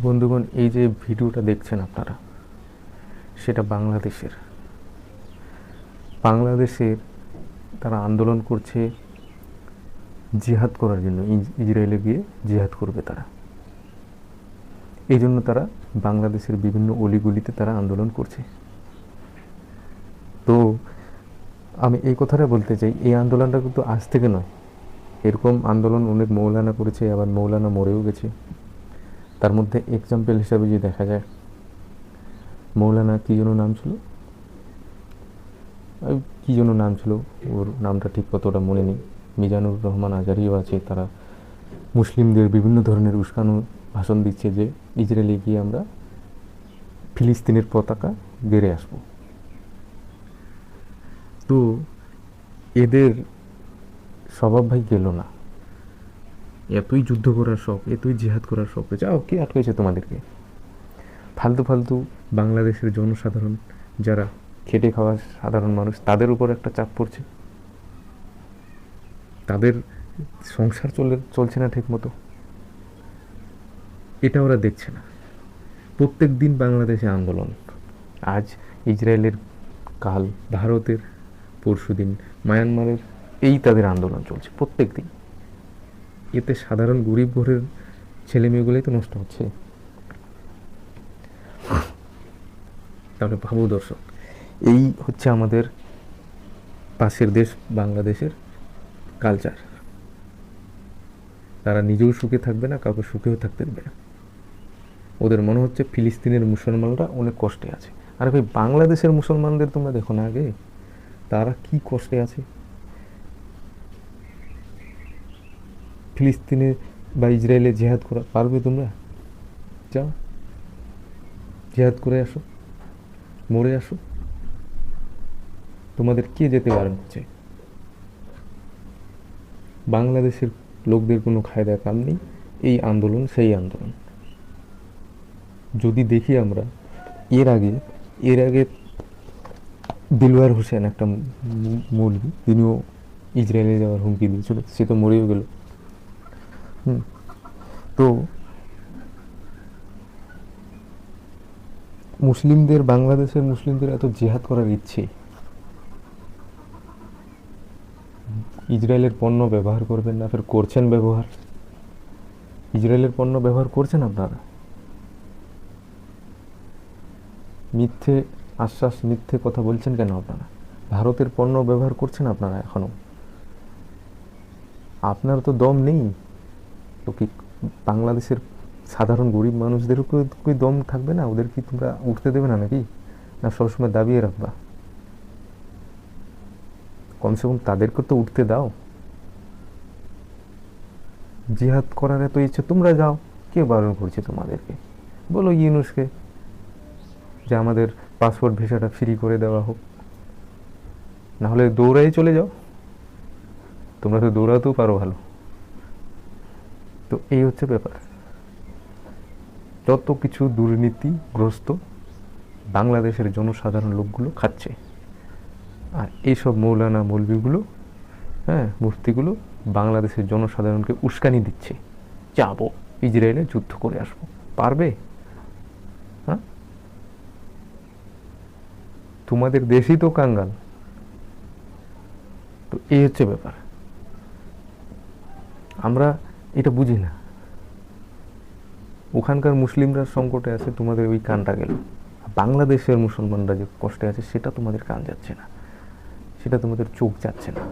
বন্ধুগণ, এই যে ভিডিওটা দেখছেন আপনারা, সেটা বাংলাদেশের তারা আন্দোলন করছে জিহাদ করার জন্য। ইসরায়েলে গিয়ে জিহাদ করবে তারা, এই জন্য তারা বাংলাদেশের বিভিন্ন অলিগলিতে তারা আন্দোলন করছে। তো আমি এই কথাটা বলতে চাই, এই আন্দোলনটা কিন্তু আজ থেকে নয়। এরকম আন্দোলন অনেক মৌলানা করেছে, আবার মৌলানা মরেও গেছে। তার মধ্যে এক্সাম্পল হিসাবে যদি দেখা যায়, মৌলানা কী যেন নাম ছিল, ওর নামটা ঠিক কতটা মনে নেই, মিজানুর রহমান আজারিও আছে। তারা মুসলিমদের বিভিন্ন ধরনের উস্কানো ভাষণ দিচ্ছে যে ইসরায়েলে গিয়ে আমরা ফিলিস্তিনের পতাকা গেড়ে আসব। তো এদের স্বভাব ভাই গেল না। এতই যুদ্ধ করার শখ, এতই জিহাদ করার শখ, যাও, কে আটকেছে তোমাদেরকে? ফালতু ফালতু বাংলাদেশের জনসাধারণ, যারা খেটে খাওয়া সাধারণ মানুষ, তাদের উপর একটা চাপ পড়ছে। তাদের সংসার চলছে না ঠিক মতো, এটা ওরা দেখছে না। প্রত্যেক দিন বাংলাদেশে আন্দোলন, আজ ইসরায়েলের, কাল ভারতের, পরশুদিন মায়ানমারের, এই তাদের আন্দোলন চলছে প্রত্যেক দিন। এতে সাধারণ গরিব ঘরের ছেলে মেয়েগুলোই তো নষ্ট হচ্ছে। তাহলে ভাবো দর্শক, এই হচ্ছে আমাদের পাশের দেশ বাংলাদেশের কালচার। তারা নিজেও সুখে থাকবে না, কাউকে সুখেও থাকতে দেবে না। ওদের মনে হচ্ছে ফিলিস্তিনের মুসলমানরা অনেক কষ্টে আছে। আরে ভাই, বাংলাদেশের মুসলমানদের তোমরা দেখো না আগে, তারা কি কষ্টে আছে। ফিলিস্তিনে বা ইসরায়েলে জেহাদ করা পারবে তোমরা? যাও, জেহাদ করে আসো, মরে আসো। তোমাদের কে যেতে বারণ হচ্ছে? বাংলাদেশের লোকদের কোনো খায়দা কাম নেই, এই আন্দোলন সেই আন্দোলন। যদি দেখি আমরা, এর আগে দিলওয়ার হোসেন, একটা মৌলবি, তিনিও ইসরায়েলে যাওয়ার হুমকি দিয়েছিল, সে তো মরেও গেল। তো বাংলাদেশের মুসলিমদের এত জিহাদ করার ইচ্ছে, ইসরায়েলের পণ্য ব্যবহার করবেন না, ফের করছেন ব্যবহার। ইসরায়েলের পণ্য ব্যবহার করছেন আপনারা, মিথ্যে আশ্বাস, মিথ্যে কথা বলছেন কেন আপনারা? ভারতের পণ্য ব্যবহার করছেন আপনারা এখনো। আপনার তো দম নেই, তো কি বাংলাদেশের সাধারণ গরিব মানুষদেরও কি দম থাকবে না? ওদের কি তোমরা উঠতে দেবে না নাকি? না সবসময় দাবিয়ে রাখবা? কমসে কম তাদেরকে তো উঠতে দাও। জিহাদ করার এত ইচ্ছে, তোমরা যাও, কে বারণ করছে তোমাদেরকে? বলো ইউনুসকে যে আমাদের পাসপোর্ট ভিসাটা ফ্রি করে দেওয়া হোক, না হলে দৌড়াই চলে যাও। তোমরা তো দৌড়াতেও পারো ভালো। তো এই হচ্ছে ব্যাপার। যত কিছু দুর্নীতিগ্রস্ত বাংলাদেশের জনসাধারণ লোকগুলো খাচ্ছে, আর এইসব মৌলানা মৌলবিগুলো, মুফতিগুলো বাংলাদেশের জনসাধারণকে উস্কানি দিচ্ছে, যাবো ইসরায়েলে যুদ্ধ করে আসবো। পারবে? হ্যাঁ, তোমাদের দেশই তো কাঙ্গাল। তো এই হচ্ছে ব্যাপার, আমরা এটা বুঝি না। ওখানকার মুসলিমরা সংকটে আছে, তোমাদের ওই কানটা গেল। বাংলাদেশের মুসলমানরা যে কষ্টে আছে, সেটা তোমাদের কান যাচ্ছে না, সেটা তোমাদের চোখ যাচ্ছে না।